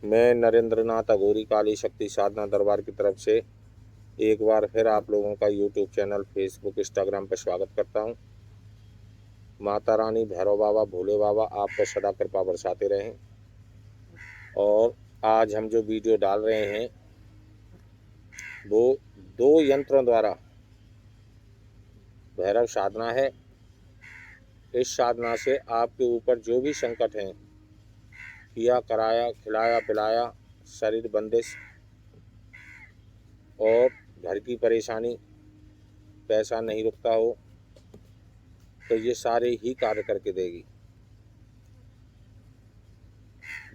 मैं नरेंद्र नाथ अघोरी काली शक्ति साधना दरबार की तरफ से एक बार फिर आप लोगों का यूट्यूब चैनल, फेसबुक, इंस्टाग्राम पर स्वागत करता हूं। माता रानी, भैरव बाबा, भोले बाबा आप पर सदा कृपा बरसाते रहें। और आज हम जो वीडियो डाल रहे हैं वो 2 यंत्रों द्वारा भैरव साधना है। इस साधना से आपके ऊपर जो भी संकट हैं, किया कराया, खिलाया पिलाया, शरीर बंदिश और घर की परेशानी, पैसा नहीं रुकता हो, तो ये सारे ही कार्य करके देगी।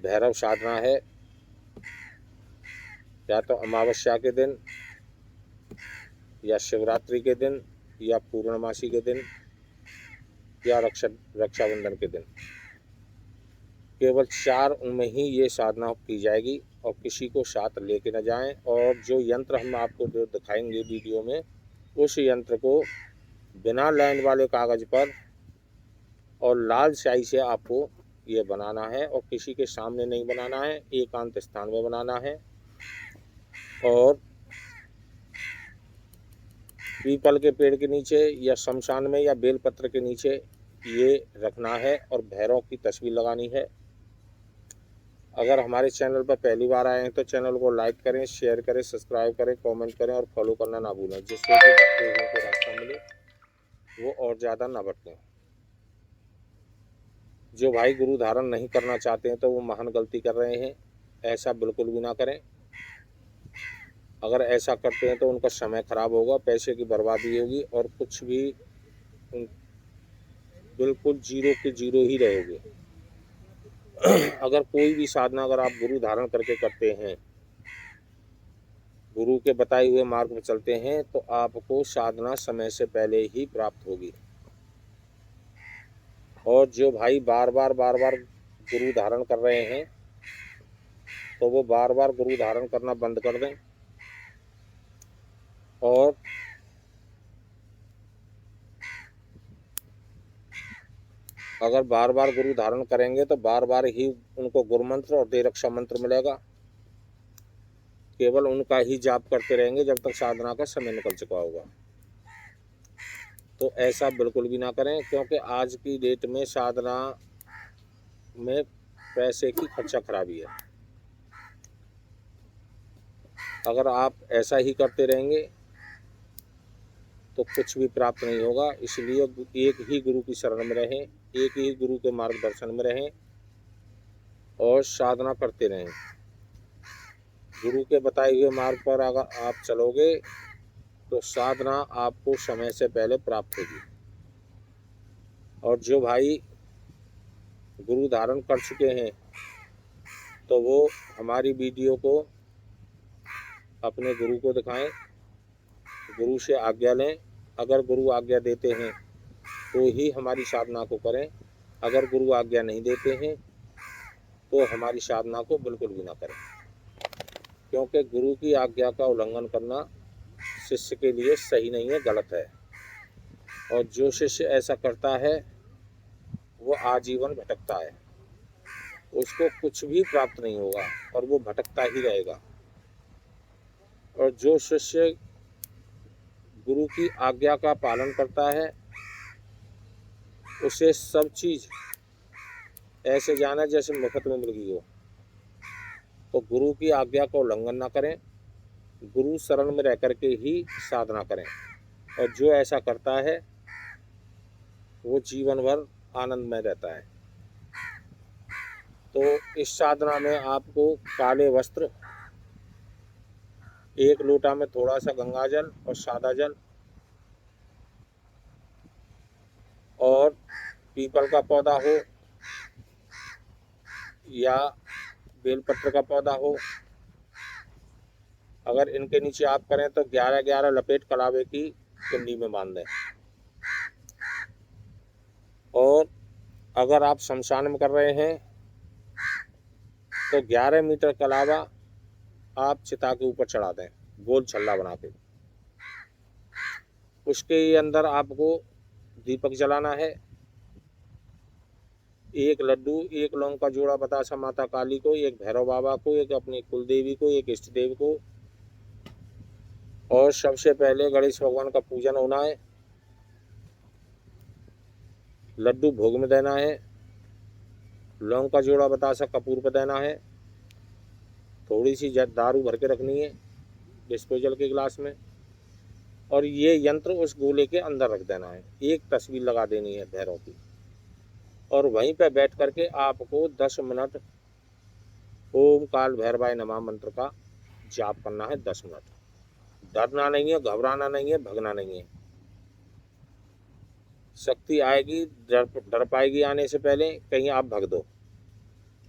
भैरव साधना है या तो अमावस्या के दिन, या शिवरात्रि के दिन, या पूर्णमासी के दिन, या रक्षाबंधन के दिन। केवल 4 में ही ये साधना की जाएगी और किसी को साथ लेके न जाएं। और जो यंत्र हम आपको जो दिखाएंगे वीडियो में, उस यंत्र को बिना लाइन वाले कागज पर और लाल स्याही से आपको ये बनाना है और किसी के सामने नहीं बनाना है, एकांत स्थान में बनाना है। और पीपल के पेड़ के नीचे या शमशान में या बेलपत्र के नीचे ये रखना है और भैरव की तस्वीर लगानी है। अगर हमारे चैनल पर पहली बार आए हैं तो चैनल को लाइक करें, शेयर करें, सब्सक्राइब करें, कमेंट करें और फॉलो करना ना भूलें, जिससे कि भटके हुओं को रास्ता मिले, वो और ज़्यादा ना भटकें। जो भाई गुरु धारण नहीं करना चाहते हैं तो वो महान गलती कर रहे हैं। ऐसा बिल्कुल भी ना करें। अगर ऐसा करते हैं तो उनका समय खराब होगा, पैसे की बर्बादी होगी और कुछ भी बिल्कुल जीरो के जीरो ही रहेंगे। अगर कोई भी साधना अगर आप गुरु धारण करके करते हैं, गुरु के बताए हुए मार्ग में चलते हैं, तो आपको साधना समय से पहले ही प्राप्त होगी। और जो भाई बार बार गुरु धारण कर रहे हैं तो वो बार बार गुरु धारण करना बंद कर दें। और अगर बार बार गुरु धारण करेंगे तो बार बार ही उनको गुरु मंत्र और देह रक्षा मंत्र मिलेगा। केवल उनका ही जाप करते रहेंगे जब तक साधना का समय निकल चुका होगा। तो ऐसा बिल्कुल भी ना करें, क्योंकि आज की डेट में साधना में पैसे की खर्चा खराबी है। अगर आप ऐसा ही करते रहेंगे तो कुछ भी प्राप्त नहीं होगा। इसलिए एक ही गुरु की शरण में रहें, एक ही गुरु के मार्गदर्शन में रहें और साधना करते रहें। गुरु के बताए हुए मार्ग पर अगर आप चलोगे तो साधना आपको समय से पहले प्राप्त होगी। और जो भाई गुरु धारण कर चुके हैं तो वो हमारी वीडियो को अपने गुरु को दिखाएं, गुरु से आज्ञा लें। अगर गुरु आज्ञा देते हैं तो ही हमारी साधना को करें। अगर गुरु आज्ञा नहीं देते हैं तो हमारी साधना को बिल्कुल भी ना करें, क्योंकि गुरु की आज्ञा का उल्लंघन करना शिष्य के लिए सही नहीं है, गलत है। और जो शिष्य ऐसा करता है वो आजीवन भटकता है, उसको कुछ भी प्राप्त नहीं होगा और वो भटकता ही रहेगा। और जो शिष्य गुरु की आज्ञा का पालन करता है उसे सब चीज़ ऐसे जाना जैसे मुफ्त में मिल गई हो। तो गुरु की आज्ञा का उल्लंघन ना करें, गुरु शरण में रह कर के ही साधना करें। और जो ऐसा करता है वो जीवन भर आनंद में रहता है। तो इस साधना में आपको काले वस्त्र, एक लोटा में थोड़ा सा गंगा जल और सादा जल, और पीपल का पौधा हो या बेलपत्र का पौधा हो, अगर इनके नीचे आप करें तो 11-11 लपेट कलावे की कुंडी में बांध दें। और अगर आप शमशान में कर रहे हैं तो 11 मीटर कलावा आप चिता के ऊपर चढ़ा दें, गोल छल्ला बना के। उसके अंदर आपको दीपक जलाना है एक लड्डू, एक लौंग का जोड़ा बतासा माता काली को, एक भैरव बाबा को, एक अपनी कुलदेवी को, एक इष्ट देव को। और सबसे पहले गणेश भगवान का पूजन होना है। लड्डू भोग में देना है, लौंग का जोड़ा बतासा कपूर पर देना है, थोड़ी सी दारू भर के रखनी है डिस्पोजल के गिलास में, और ये यंत्र उस गोले के अंदर रख देना है। एक तस्वीर लगा देनी है भैरव की, और वहीं पर बैठ करके आपको 10 मिनट ओम काल भैरवाय नमः मंत्र का जाप करना है। 10 मिनट। डरना नहीं है, घबराना नहीं है, भगना नहीं है। शक्ति आएगी, डर पाएगी आने से पहले, कहीं आप भग दो।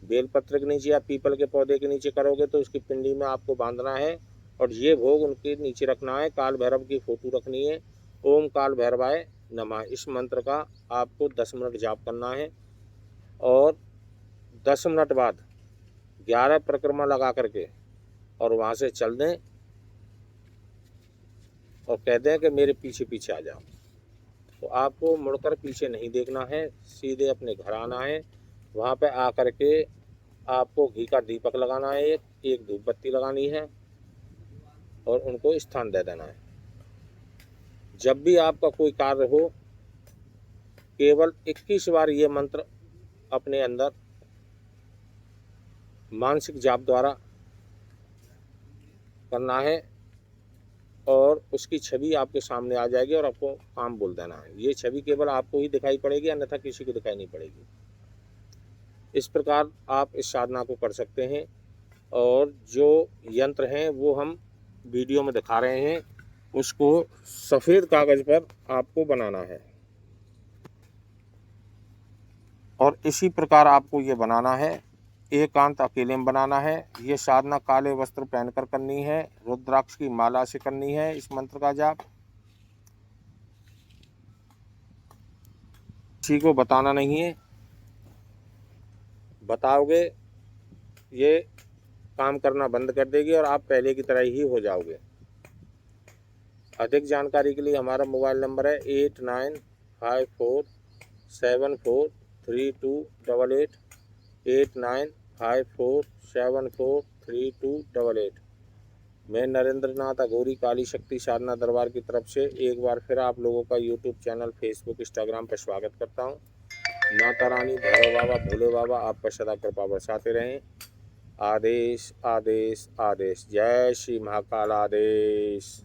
बेलपत्र के नीचे या पीपल के पौधे के नीचे करोगे तो उसकी पिंडी में आपको बांधना है, और ये भोग उनके नीचे रखना है। काल भैरव की फोटो रखनी है। ओम काल भैरवाय नमः, इस मंत्र का आपको 10 मिनट जाप करना है। और 10 मिनट बाद 11 परिक्रमा लगा करके और वहाँ से चल दें और कह दें कि मेरे पीछे पीछे आ जाओ। तो आपको मुड़कर पीछे नहीं देखना है, सीधे अपने घर आना है। वहाँ पे आकर के आपको घी का दीपक लगाना है, एक धूप बत्ती लगानी है, और उनको स्थान दे देना है। जब भी आपका कोई कार्य हो, केवल 21 बार ये मंत्र अपने अंदर मानसिक जाप द्वारा करना है, और उसकी छवि आपके सामने आ जाएगी और आपको काम बोल देना है। ये छवि केवल आपको ही दिखाई पड़ेगी, अन्यथा किसी को दिखाई नहीं पड़ेगी। इस प्रकार आप इस साधना को कर सकते हैं। और जो यंत्र हैं वो हम वीडियो में दिखा रहे हैं, उसको सफ़ेद कागज़ पर आपको बनाना है, और इसी प्रकार आपको ये बनाना है। एकांत अकेले में बनाना है। ये साधना काले वस्त्र पहनकर करनी है, रुद्राक्ष की माला से करनी है इस मंत्र का जाप। किसी को बताना नहीं है, बताओगे ये काम करना बंद कर देगी और आप पहले की तरह ही हो जाओगे। अधिक जानकारी के लिए हमारा मोबाइल नंबर है 8954743288, 8954743288। मैं नरेंद्र नाथ अघोरी काली शक्ति साधना दरबार की तरफ से एक बार फिर आप लोगों का यूट्यूब चैनल, फेसबुक, इंस्टाग्राम पर स्वागत करता हूं। माता रानी, भैरव बाबा, भोले बाबा आप पर सदा कृपा बरसाते रहें। आदेश आदेश आदेश। जय श्री महाकाल। आदेश।